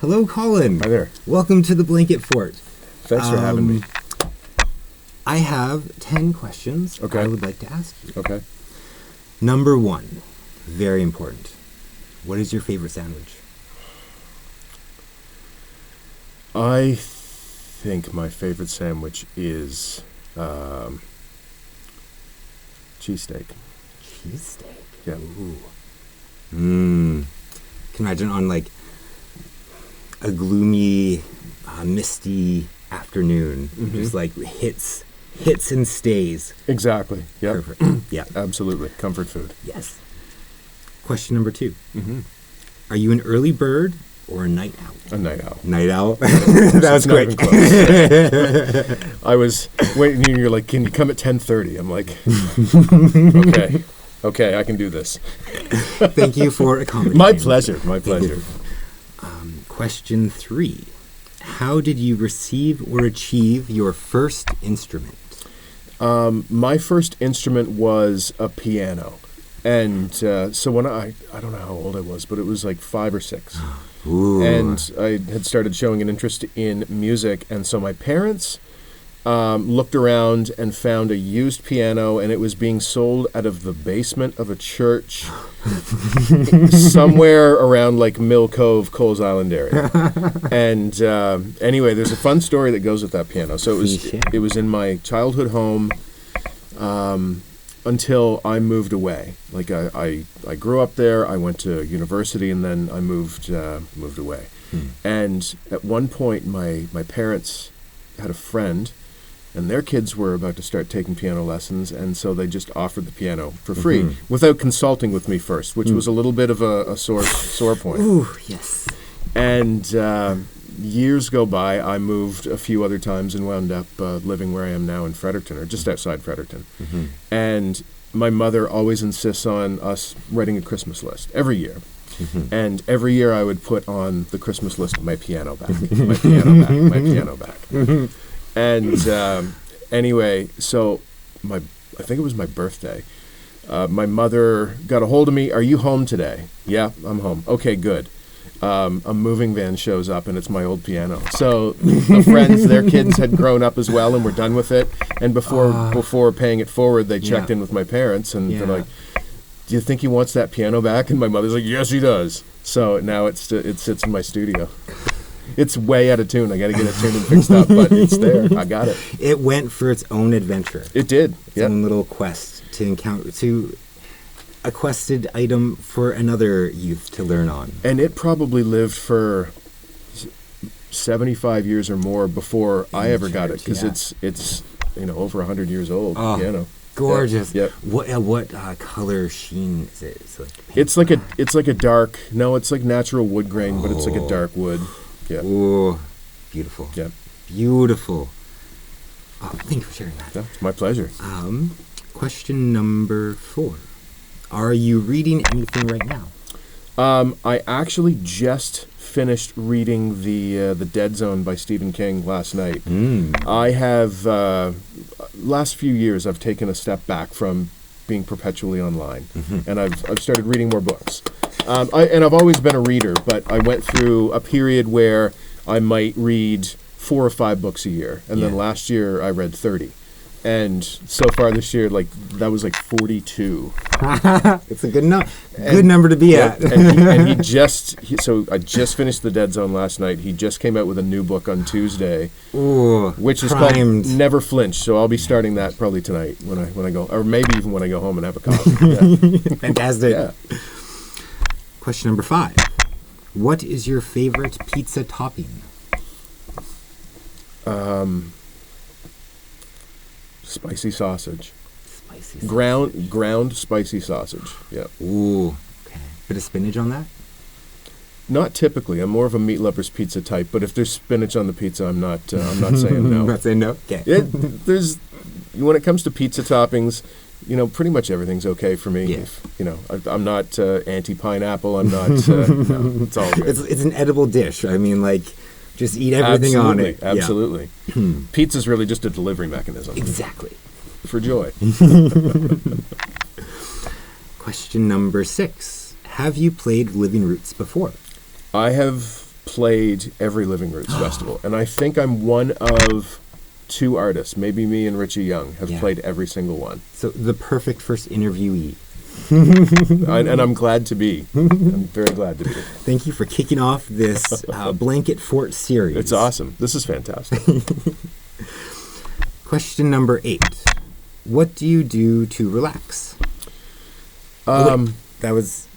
Hello, Colin. Hi there. Welcome to the Blanket Fort. Thanks for having me. I have 10 questions Okay. I would like to ask you. Okay. Number 1, very important. What is your favorite sandwich? I think my favorite sandwich is cheesesteak. Cheesesteak. Yeah. Ooh. Can you imagine on like a gloomy, misty afternoon, just like hits and stays. Exactly. Yeah. Perfect. Yeah. Absolutely. Comfort food. Yes. Question number 2. Mm-hmm. Are you an early bird or a night owl? A night owl. Night owl? That was Not quick. even close. I was waiting. You're like, can you come at 10:30? I'm like, okay, I can do this. Thank you for accommodating. My pleasure. My pleasure. Question 3. How did you receive or achieve your first instrument? My first instrument was a piano. And so when I don't know how old I was, but it was like 5 or 6. Ooh. And I had started showing an interest in music. And so my parents looked around and found a used piano, and it was being sold out of the basement of a church somewhere around like Mill Cove, Coles Island area. And anyway, there's a fun story that goes with that piano. So it was in my childhood home until I moved away. Like I grew up there, I went to university, and then I moved away. And at one point, my parents had a friend, and their kids were about to start taking piano lessons, and so they just offered the piano for free without consulting with me first, which was a little bit of a sore point. Ooh, yes. And years go by. I moved a few other times and wound up living where I am now in Fredericton, or just outside Fredericton. And my mother always insists on us writing a Christmas list every year. And every year I would put on the Christmas list my piano back, my piano back, my piano back. And anyway, so I think it was my birthday. My mother got a hold of me. Are you home today? Yeah, I'm home. Okay, good. A moving van shows up, and it's my old piano. So the friends, their kids had grown up as well and were done with it. And before paying it forward, they checked in with my parents, and they're like, do you think he wants that piano back? And my mother's like, yes, he does. So now it sits in my studio. It's way out of tune. I got to get it tuned and fixed up, but it's there. I got it. It went for its own adventure. It did. Its own little quest to a quested item for another youth to learn on. And it probably lived for 75 years or more before I ever got it, because it's over 100 years old. Piano. Gorgeous. Yep. What color sheen is it? It's like a dark. No, it's like natural wood grain, but it's like a dark wood. Yeah. Ooh, beautiful. Yeah. Beautiful. Oh, thank you for sharing that. Yeah, it's my pleasure. Question number 4. Are you reading anything right now? I actually just finished reading the Dead Zone by Stephen King last night. I have last few years I've taken a step back from being perpetually online, and I've started reading more books. I've always been a reader, but I went through a period where I might read 4 or 5 books a year, and then last year I read 30. And so far this year, that was 42. It's a good number to be at. And so I just finished The Dead Zone last night. He just came out with a new book on Tuesday, which is called Never Flinch. So I'll be starting that probably tonight when I go, or maybe even when I go home and have a coffee. Yeah. Fantastic. Yeah. Question number 5. What is your favorite pizza topping? Spicy sausage. Spicy sausage. Ground spicy sausage. Yeah. Ooh. Okay. Bit of spinach on that? Not typically. I'm more of a meat lover's pizza type, but if there's spinach on the pizza, I'm not saying no. Not saying no. Okay. When it comes to pizza toppings, pretty much everything's okay for me. Yeah. I'm not anti-pineapple. I'm not. No, it's all good. It's an edible dish. I mean, just eat everything on it. Absolutely. Yeah. Pizza's really just a delivery mechanism. Exactly. For joy. Question number 6. Have you played Living Roots before? I have played every Living Roots festival. And I think I'm one of 2 artists, maybe me and Richie Young, have played every single one. So the perfect first interviewee. And I'm glad to be. I'm very glad to be. Thank you for kicking off this Blanket Fort series. It's awesome. This is fantastic. Question number 8. What do you do to relax? That was...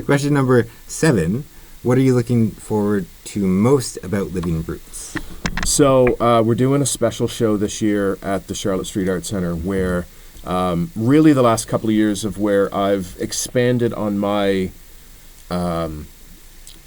Question number 7. What are you looking forward to most about Living Roots? So we're doing a special show this year at the Charlotte Street Arts Center where really the last couple of years of where I've expanded on my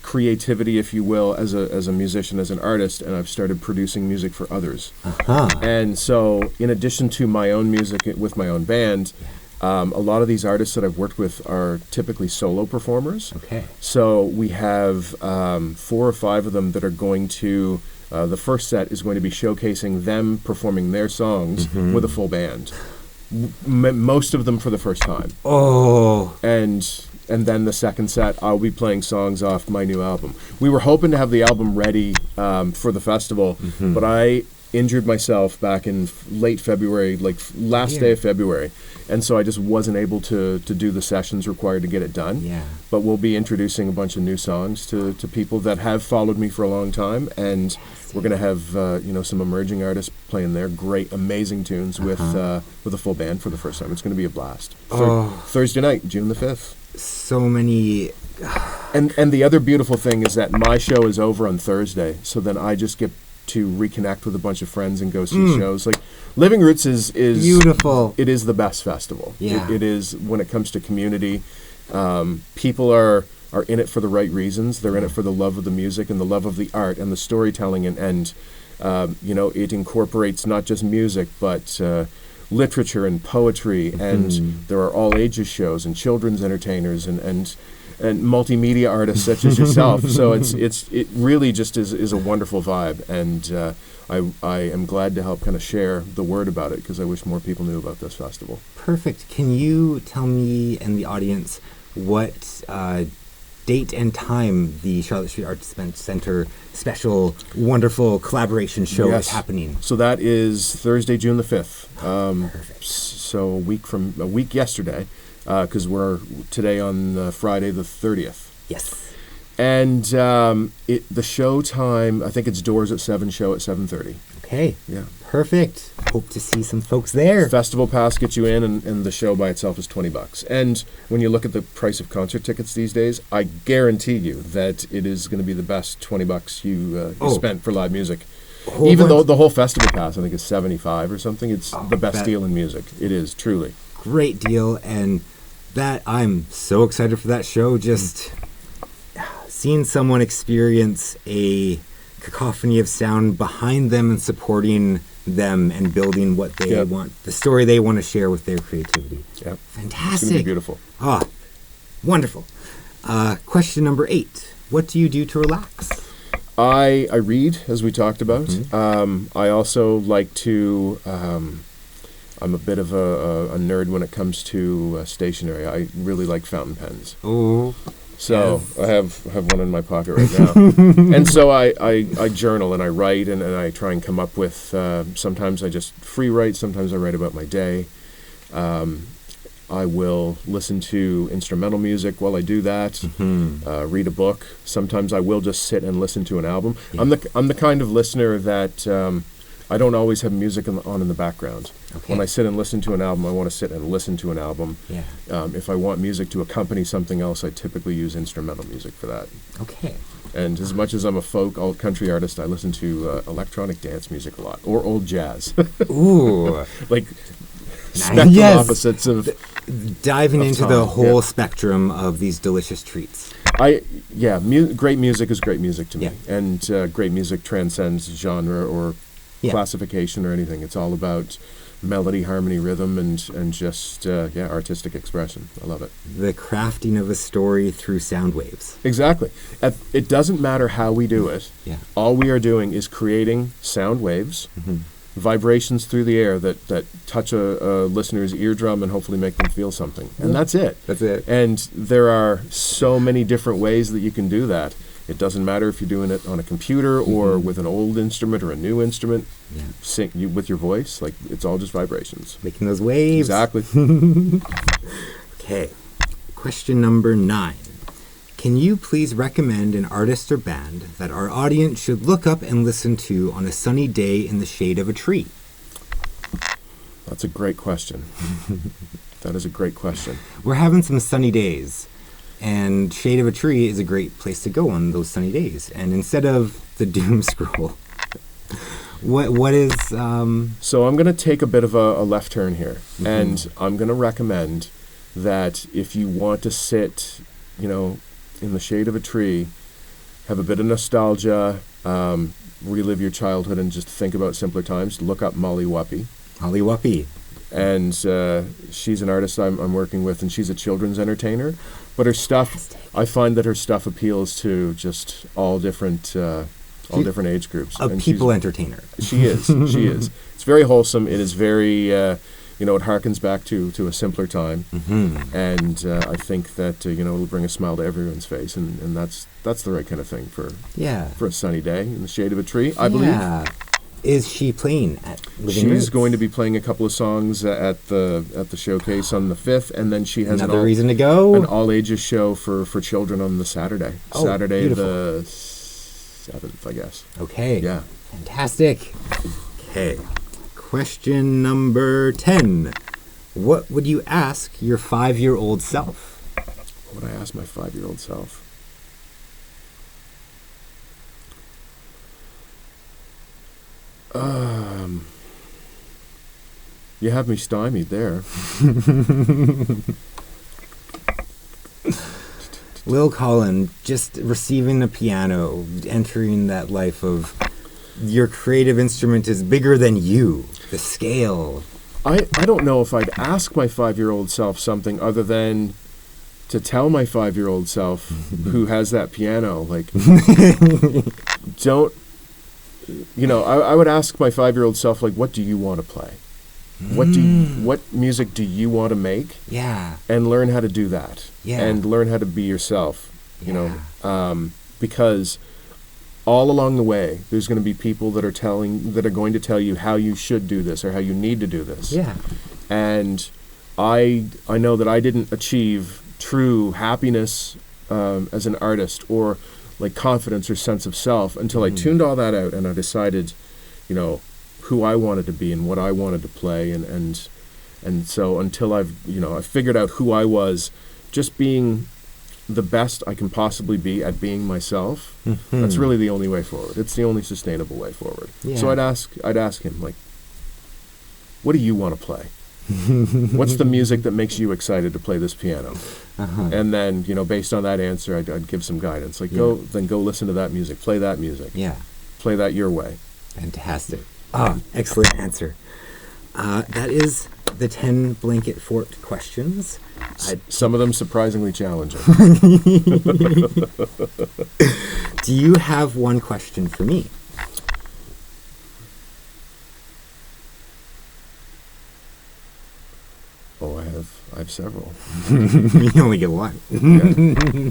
creativity, if you will, as a musician, as an artist, and I've started producing music for others. And so in addition to my own music with my own band, a lot of these artists that I've worked with are typically solo performers. Okay. So we have 4 or 5 of them that are going to, the first set is going to be showcasing them performing their songs with a full band. Most of them for the first time. Oh. And then the second set, I'll be playing songs off my new album. We were hoping to have the album ready for the festival, but I injured myself back in late February, like last day of February. And so I just wasn't able to do the sessions required to get it done. Yeah. But we'll be introducing a bunch of new songs to people that have followed me for a long time. And we're going to have some emerging artists playing their great, amazing tunes with a full band for the first time. It's going to be a blast. Thursday night, June the 5th. So many... And the other beautiful thing is that my show is over on Thursday, so then I just get to reconnect with a bunch of friends and go see shows. Like Living Roots is beautiful. It is the best festival. Yeah. It is when it comes to community. People are in it for the right reasons. They're in it for the love of the music and the love of the art and the storytelling, and it incorporates not just music but literature and poetry, and there are all ages shows and children's entertainers and multimedia artists such as yourself. So it really just is a wonderful vibe, and I am glad to help kind of share the word about it because I wish more people knew about this festival. Perfect. Can you tell me and the audience what date and time the Charlotte Street Arts Center special wonderful collaboration show is happening? So that is Thursday, June the 5th. Perfect. So a week yesterday, because we're today on Friday the 30th. Yes. And the show time, I think it's doors at 7, show at 7:30. Okay. Yeah. Perfect. Hope to see some folks there. Festival pass gets you in, and the show by itself is $20. And when you look at the price of concert tickets these days, I guarantee you that it is going to be the best $20 you spent for live music. Even though the whole festival pass, I think, is $75 or something, it's the best deal in music. It is, truly. Great deal, and that I'm so excited for that show. Just seeing someone experience a cacophony of sound behind them and supporting them and building what they want, the story they want to share with their creativity. Yep. Fantastic. It's going to be beautiful. Wonderful. Question number 8. What do you do to relax? I read, as we talked about. I also like to... I'm a bit of a nerd when it comes to stationery. I really like fountain pens. Oh. So I have one in my pocket right now. And so I journal and I write and I try and come up with, sometimes I just free write, sometimes I write about my day. I will listen to instrumental music while I do that, read a book. Sometimes I will just sit and listen to an album. Yeah. I'm the kind of listener that I don't always have music on in the background. Okay. When I sit and listen to an album, I want to sit and listen to an album. Yeah. If I want music to accompany something else, I typically use instrumental music for that. Okay. And as much as I'm a folk, alt country artist, I listen to electronic dance music a lot, or old jazz. Ooh. Like spectral opposites of diving of into time. the whole spectrum of these delicious treats. Great music is great music to me. Yeah. And great music transcends genre or classification or anything. It's all about melody, harmony, rhythm, and just artistic expression. I love it. The crafting of a story through sound waves. Exactly. It doesn't matter how we do it. Yeah. All we are doing is creating sound waves vibrations through the air that touch a listener's eardrum and hopefully make them feel something. And that's it. That's it. And there are so many different ways that you can do that. It doesn't matter if you're doing it on a computer or with an old instrument or a new instrument. Yeah. Sing with your voice. Like, it's all just vibrations. Making those waves. Exactly. Okay. Question number 9. Can you please recommend an artist or band that our audience should look up and listen to on a sunny day in the shade of a tree? That's a great question. That is a great question. We're having some sunny days, and shade of a tree is a great place to go on those sunny days. And instead of the doom scroll, what is... So I'm going to take a bit of a left turn here, and I'm going to recommend that if you want to sit, in the shade of a tree, have a bit of nostalgia, relive your childhood, and just think about simpler times, look up Molly Whuppie. Molly Whuppie. And she's an artist I'm working with, and she's a children's entertainer. But her stuff, I find that her stuff appeals to just all different age groups. A people entertainer. She is. She is. It's very wholesome. It is very, it harkens back to a simpler time. And I think that, it'll bring a smile to everyone's face. And that's the right kind of thing for a sunny day in the shade of a tree, I believe. Yeah. Is she playing at Living She's Roots? going to be playing a couple of songs at the showcase on the 5th, and then she has another reason to go. An all ages show for children on the Saturday. Saturday beautiful. The 7th, I guess. Okay. Yeah. Fantastic. Okay. Question number 10. What would you ask your 5-year-old self? What would I ask my 5-year-old self? You have me stymied there. Lil Colin, just receiving a piano, entering that life of your creative instrument is bigger than you, the scale. I don't know if I'd ask my 5-year-old self something other than to tell my 5-year-old self who has that piano, like, don't, I would ask my 5-year-old self, like, what do you want to play? What music do you want to make? Yeah. And learn how to do that. Yeah. And learn how to be yourself, because all along the way, there's going to be people that are going to tell you how you should do this or how you need to do this. Yeah. And I know that I didn't achieve true happiness as an artist or like confidence or sense of self until I tuned all that out and I decided, who I wanted to be and what I wanted to play, and so until I figured out who I was, just being the best I can possibly be at being myself. That's really the only way forward. It's the only sustainable way forward. Yeah. So I'd ask him, like, what do you want to play? What's the music that makes you excited to play this piano? And then, based on that answer, I'd give some guidance. Like, go listen to that music. Play that music. Yeah. Play that your way. Fantastic. Excellent answer. That is the 10 blanket fort questions. Some of them surprisingly challenging. Do you have one question for me? Oh, I have several. You only get one. Yeah.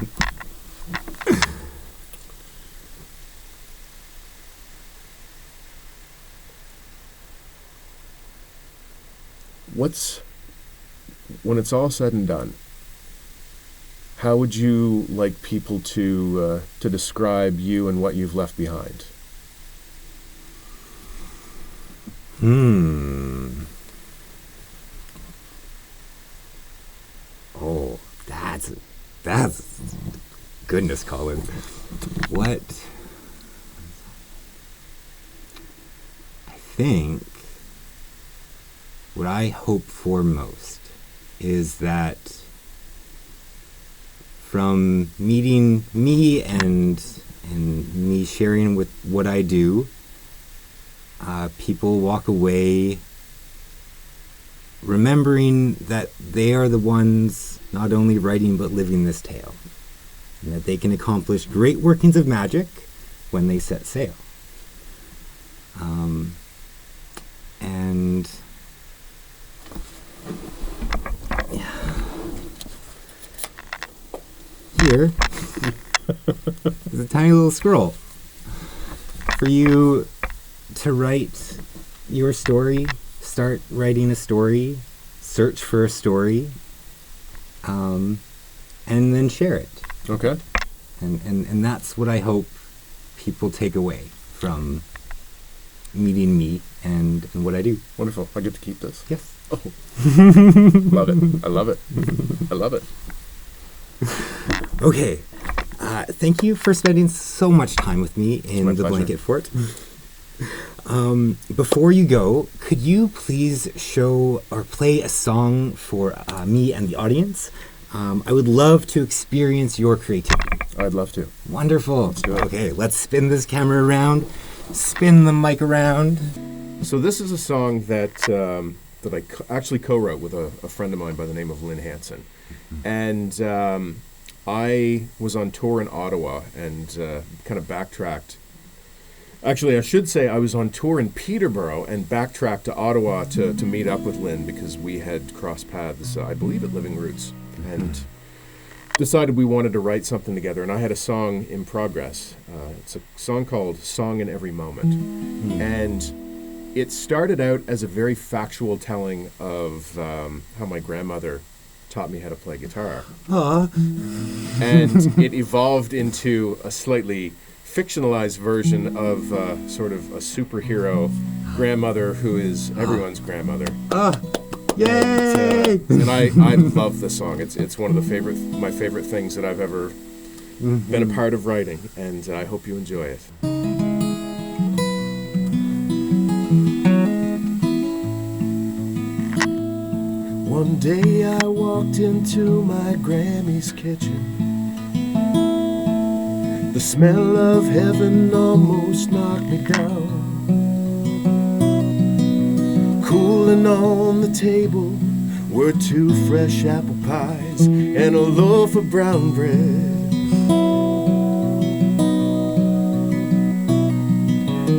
When it's all said and done, how would you like people to describe you and what you've left behind? Oh, that's goodness, Colin. What? I think what I hope for most is that from meeting me and me sharing with what I do, people walk away remembering that they are the ones not only writing but living this tale, and that they can accomplish great workings of magic when they set sail. And here is a tiny little scroll for you to write your story, start writing a story, search for a story, and then share it. Okay. And that's what I hope people take away from meeting me and what I do. Wonderful. I get to keep this. Yes. Oh. Love it. I love it. I love it. Okay. Thank you for spending so much time with me in the pleasure. Blanket Fort. Before you go, could you please show or play a song for me and the audience? I would love to experience your creativity. I'd love to. Wonderful. Let's do it. Okay, let's spin this camera around. Spin the mic around. So this is a song that I actually co-wrote with a friend of mine by the name of Lynn Hansen. And I was on tour in Ottawa and kind of backtracked. Actually, I should say I was on tour in Peterborough and backtracked to Ottawa to meet up with Lynn because we had crossed paths, I believe, at Living Roots, and decided we wanted to write something together. And I had a song in progress. It's a song called Song in Every Moment. And it started out as a very factual telling of how my grandmother taught me how to play guitar. And it evolved into a slightly fictionalized version of sort of a superhero grandmother who is everyone's grandmother. Yay! And I love the song. It's one of my favorite things that I've ever been a part of writing, and I hope you enjoy it. One day I walked into my Grammy's kitchen. The smell of heaven almost knocked me down. Cooling on the table were 2 fresh apple pies and a loaf of brown bread.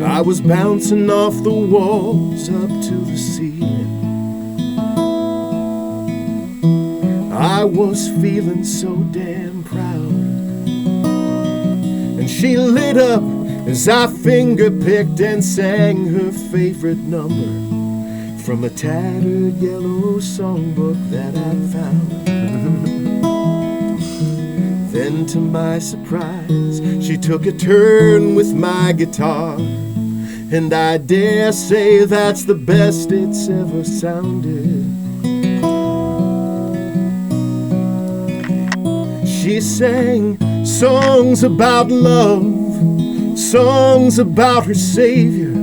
I was bouncing off the walls up to the ceiling. I was feeling so damn proud. And she lit up as I finger-picked and sang her favorite number from a tattered yellow songbook that I'd found. Then to my surprise, she took a turn with my guitar, and I dare say that's the best it's ever sounded. She sang songs about love, songs about her Savior,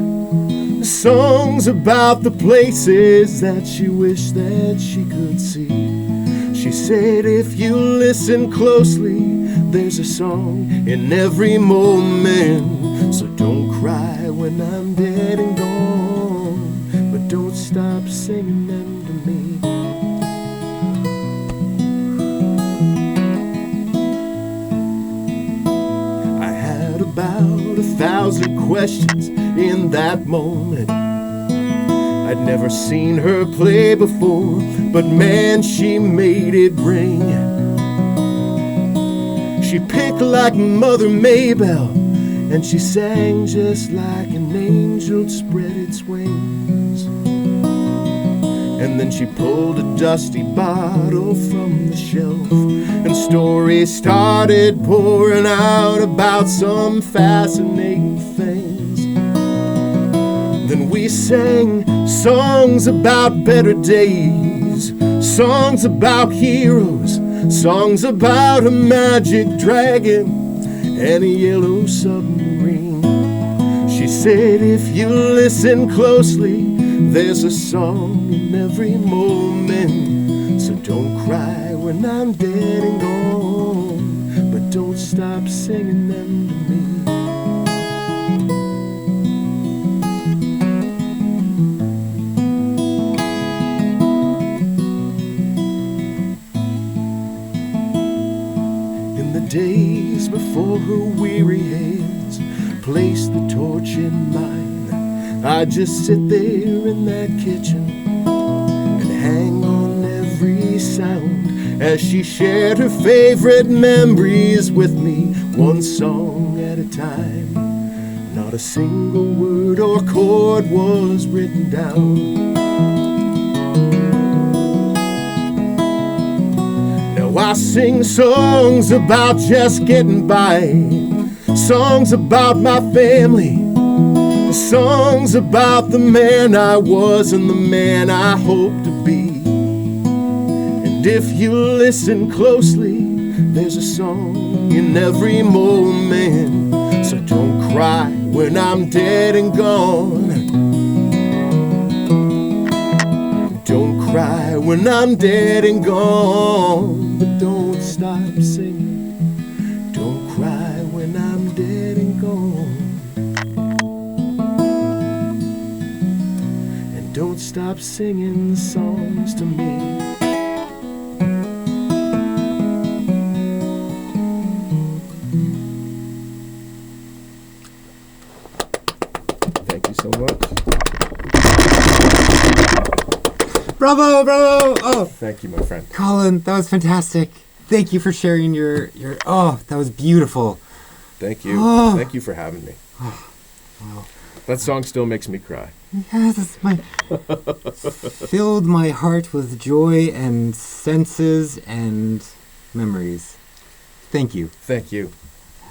songs about the places that she wished that she could see. She said, if you listen closely, there's a song in every moment. So don't cry when I'm dead and gone, but don't stop singing them to me. About 1,000 questions in that moment. I'd never seen her play before, but man, she made it ring. She picked like Mother Maybell, and she sang just like an angel spread its wings. And then she pulled a dusty bottle from the shelf, and stories started pouring out about some fascinating things. Then we sang songs about better days, songs about heroes, songs about a magic dragon and a yellow submarine. She said, if you listen closely, there's a song in every moment. So don't cry when I'm dead and gone, but don't stop singing them to me. In the days before her weary hands placed the torch in mine, I just sit there in that kitchen and hang on every sound as she shared her favorite memories with me, one song at a time. Not a single word or chord was written down. Now I sing songs about just getting by, songs about my family, songs about the man I was and the man I hope to be. And if you listen closely, there's a song in every moment. So don't cry when I'm dead and gone. Don't cry when I'm dead and gone. But don't stop singing. Don't cry when I'm dead and gone. And don't stop singing songs to me. Thank you so much. Bravo, bravo! Oh, Thank you, my friend. Colin, that was fantastic. Thank you for sharing your. Oh, that was beautiful. Thank you. Oh. Thank you for having me. Wow. That song still makes me cry. Yes, that's my filled my heart with joy and senses and memories. Thank you. Thank you.